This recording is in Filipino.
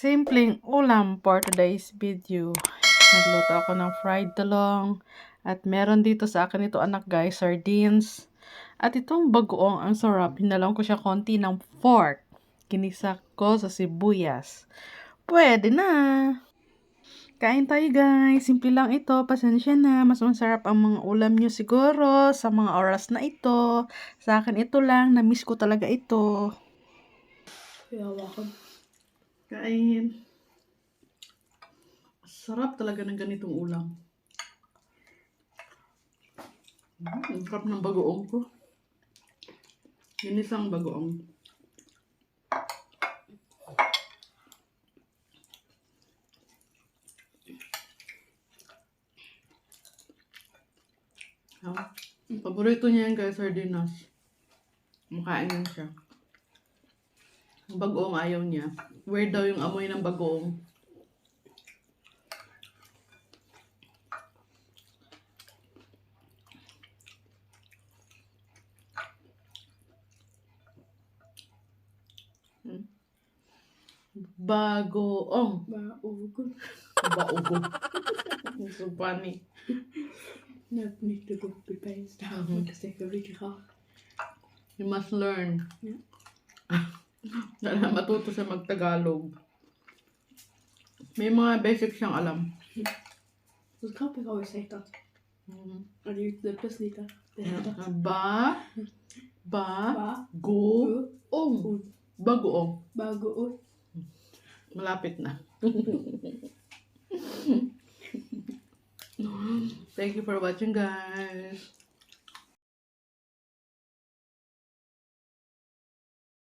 Simpleng ulam for today's video. Nagluto ako ng fried talong. At meron dito sa akin ito anak guys, sardines. At itong bagoong ang sarap. Hinalong ko siya konti ng pork. Kinisa ko sa sibuyas. Pwede na! Kain tayo guys. Simple lang ito. Pasensya na. Mas masarap ang mga ulam nyo siguro sa mga oras na ito. Sa akin ito lang. Na-miss ko talaga ito. Kain. Sarap talaga ng ganitong ulam. Ang sarap ng bagoong ko. Ginisang bagoong. Paborito niya yung guys, sardinas. Makain yan siya. Ang bagoong ayaw niya. Weird daw yung amoy ng bagoong. Bagoong. Baugo. Baugo. So funny. Not need to copy paste. Kasi really hard. You must learn. Yeah. Dahil matuto sa magtagalog. May mga basic siyang alam. Dus grappig always zegt dat. En nu de plus liter. Bagoong. Bagoong. Bagoong. Malapit na. Thank you for watching guys.